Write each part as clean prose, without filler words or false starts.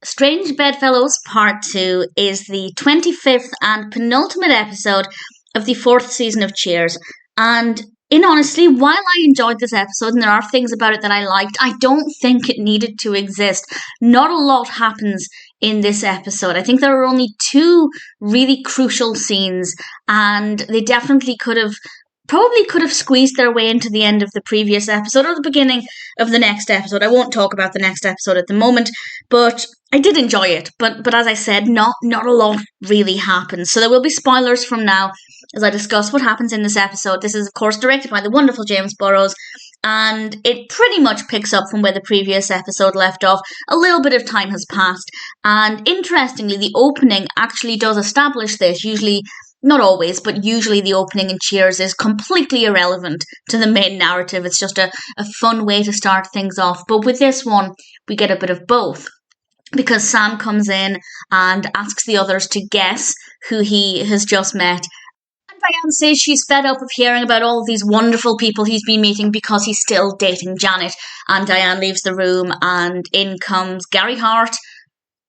Strange Bedfellows Part 2 is the 25th and penultimate episode of the 4th season of Cheers. And in honesty, while I enjoyed this episode and there are things about it that I liked, I don't think it needed to exist. Not a lot happens in this episode. I think there are only 2 really crucial scenes, and they definitely could have squeezed their way into the end of the previous episode or the beginning of the next episode. I won't talk about the next episode at the moment, but I did enjoy it. But as I said, not a lot really happens. So there will be spoilers from now as I discuss what happens in this episode. This is, of course, directed by the wonderful James Burrows, and it pretty much picks up from where the previous episode left off. A little bit of time has passed, and interestingly, the opening actually does establish this. Not always, but usually the opening in Cheers is completely irrelevant to the main narrative. It's just a fun way to start things off. But with this one, we get a bit of both. Because Sam comes in and asks the others to guess who he has just met. And Diane says she's fed up of hearing about all of these wonderful people he's been meeting because he's still dating Janet. And Diane leaves the room, and in comes Gary Hart.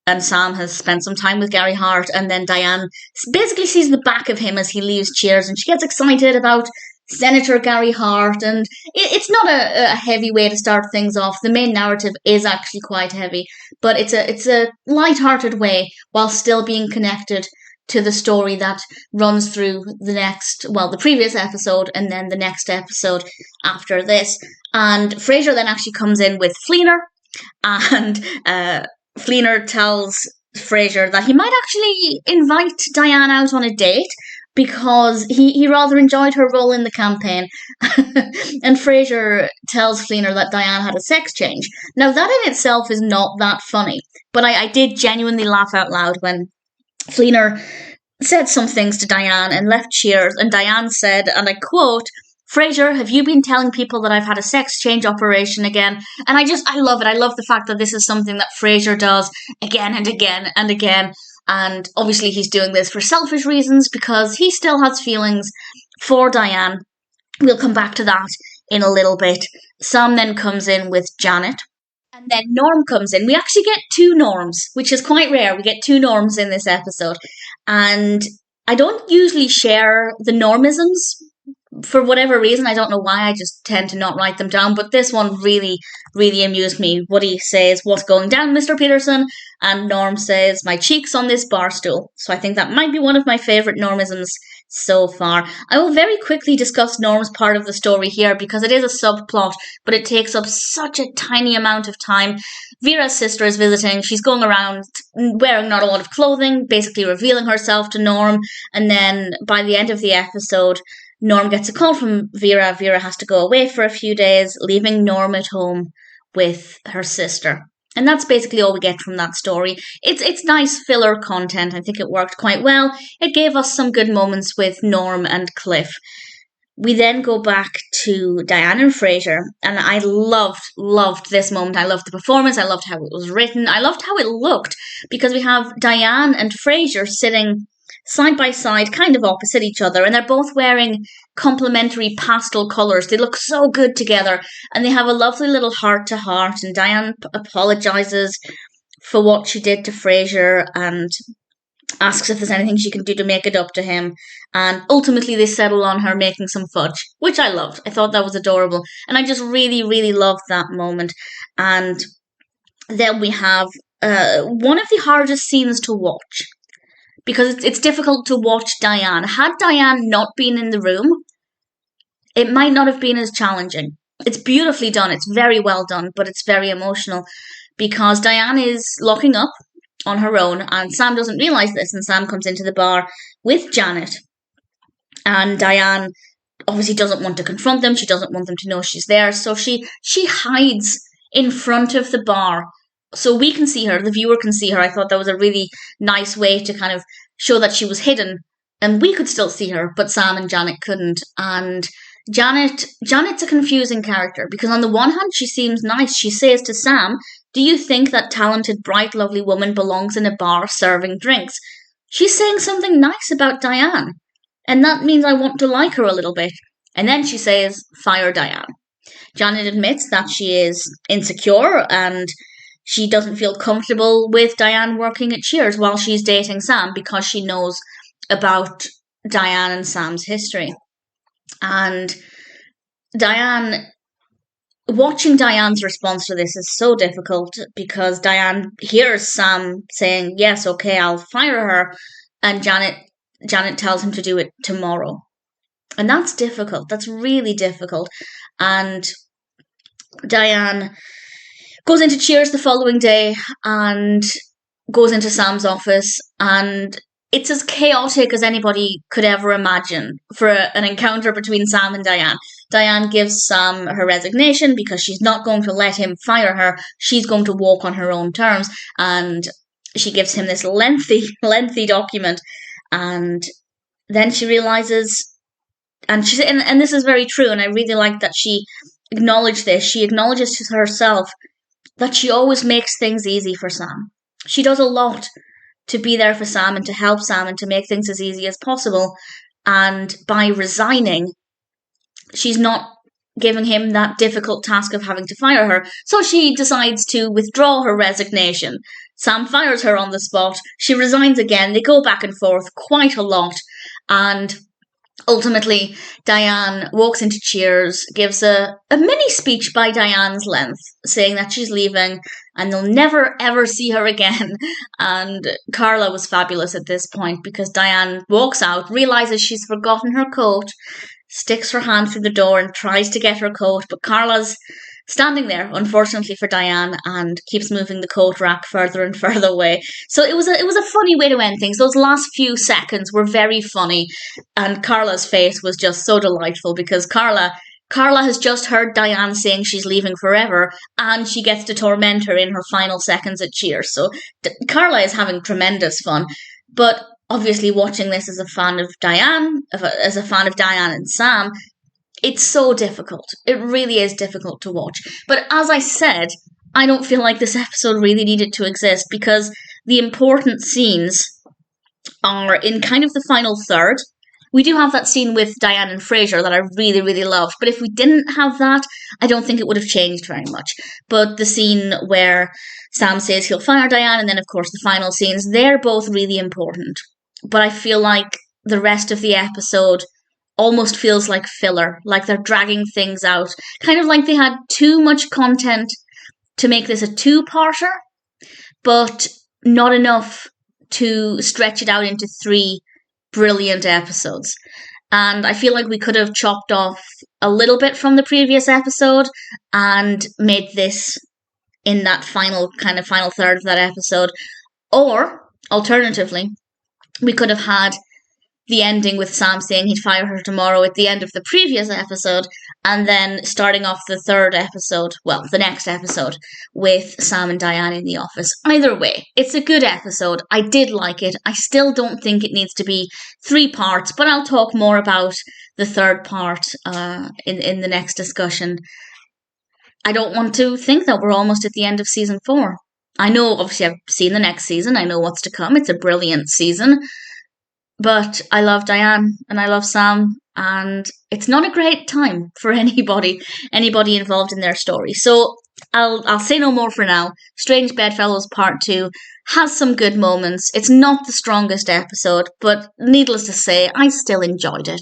And Sam has spent some time with Gary Hart, and then Diane basically sees the back of him as he leaves Cheers, and she gets excited about Senator Gary Hart, and it's not a heavy way to start things off. The main narrative is actually quite heavy, but it's a light-hearted way while still being connected to the story that runs through the previous episode and then the next episode after this. And Frasier then actually comes in with Fleener, and Fleener tells Frasier that he might actually invite Diane out on a date because he rather enjoyed her role in the campaign. And Frasier tells Fleener that Diane had a sex change. Now, that in itself is not that funny, but I did genuinely laugh out loud when Fleener said some things to Diane and left Cheers, and Diane said, and I quote, "Frasier, have you been telling people that I've had a sex change operation again?" And I love it. I love the fact that this is something that Frasier does again and again and again. And obviously he's doing this for selfish reasons because he still has feelings for Diane. We'll come back to that in a little bit. Sam then comes in with Janet. And then Norm comes in. We actually get 2 Norms, which is quite rare. We get 2 Norms in this episode. And I don't usually share the Normisms. For whatever reason, I don't know why, I just tend to not write them down, but this one really, really amused me. Woody says, "What's going down, Mr. Peterson?" And Norm says, "My cheeks on this bar stool." So I think that might be one of my favourite Normisms so far. I will very quickly discuss Norm's part of the story here because it is a subplot, but it takes up such a tiny amount of time. Vera's sister is visiting. She's going around wearing not a lot of clothing, basically revealing herself to Norm, and then by the end of the episode, Norm gets a call from Vera. Vera has to go away for a few days, leaving Norm at home with her sister. And that's basically all we get from that story. It's nice filler content. I think it worked quite well. It gave us some good moments with Norm and Cliff. We then go back to Diane and Frasier, and I loved this moment. I loved the performance. I loved how it was written. I loved how it looked, because we have Diane and Frasier sitting side by side, kind of opposite each other, and they're both wearing complementary pastel colours. They look so good together, and they have a lovely little heart-to-heart, and Diane apologises for what she did to Frasier and asks if there's anything she can do to make it up to him, and ultimately they settle on her making some fudge, which I loved. I thought that was adorable, and I just really, really loved that moment. And then we have one of the hardest scenes to watch, because it's difficult to watch Diane. Had Diane not been in the room, it might not have been as challenging. It's beautifully done. It's very well done, but it's very emotional because Diane is locking up on her own, and Sam doesn't realise this, and Sam comes into the bar with Janet. And Diane obviously doesn't want to confront them. She doesn't want them to know she's there, so she hides in front of the bar so we can see her, the viewer can see her. I thought that was a really nice way to kind of show that she was hidden and we could still see her, but Sam and Janet couldn't. And Janet's a confusing character because on the one hand, she seems nice. She says to Sam, "Do you think that talented, bright, lovely woman belongs in a bar serving drinks?" She's saying something nice about Diane, and that means I want to like her a little bit. And then she says, "Fire Diane." Janet admits that she is insecure and she doesn't feel comfortable with Diane working at Cheers while she's dating Sam because she knows about Diane and Sam's history. And watching Diane's response to this is so difficult because Diane hears Sam saying, yes, okay, I'll fire her. And Janet tells him to do it tomorrow. And that's difficult. That's really difficult. And Diane goes into Cheers the following day and goes into Sam's office, and it's as chaotic as anybody could ever imagine for an encounter between Sam and Diane. Diane gives Sam her resignation because she's not going to let him fire her. She's going to walk on her own terms, and she gives him this lengthy document, and then she realizes, and this is very true, and I really like that she acknowledged this. She acknowledges to herself that she always makes things easy for Sam. She does a lot to be there for Sam and to help Sam and to make things as easy as possible. And by resigning, she's not giving him that difficult task of having to fire her. So she decides to withdraw her resignation. Sam fires her on the spot. She resigns again. They go back and forth quite a lot. And ultimately, Diane walks into Cheers, gives a mini speech by Diane's length, saying that she's leaving and they'll never ever see her again. And Carla was fabulous at this point because Diane walks out, realizes she's forgotten her coat, sticks her hand through the door and tries to get her coat, but Carla's standing there, unfortunately for Diane, and keeps moving the coat rack further and further away. So it was a funny way to end things. Those last few seconds were very funny, and Carla's face was just so delightful because Carla has just heard Diane saying she's leaving forever, and she gets to torment her in her final seconds at Cheers. So Carla is having tremendous fun, but obviously watching this as a fan of Diane, as a fan of Diane and Sam, it's so difficult. It really is difficult to watch. But as I said, I don't feel like this episode really needed to exist because the important scenes are in kind of the final third. We do have that scene with Diane and Frasier that I really, really loved. But if we didn't have that, I don't think it would have changed very much. But the scene where Sam says he'll fire Diane, and then, of course, the final scenes, they're both really important. But I feel like the rest of the episode almost feels like filler, like they're dragging things out. Kind of like they had too much content to make this a two-parter, but not enough to stretch it out into 3 brilliant episodes. And I feel like we could have chopped off a little bit from the previous episode and made this in that final third of that episode. Or, alternatively, we could have had the ending with Sam saying he'd fire her tomorrow at the end of the previous episode, and then starting off the next episode, with Sam and Diane in the office. Either way, it's a good episode. I did like it. I still don't think it needs to be 3 parts, but I'll talk more about the third part in the next discussion. I don't want to think that we're almost at the end of season 4. I know, obviously, I've seen the next season. I know what's to come. It's a brilliant season. But I love Diane and I love Sam, and it's not a great time for anybody involved in their story. So I'll say no more for now. Strange Bedfellows Part 2 has some good moments. It's not the strongest episode, but needless to say, I still enjoyed it.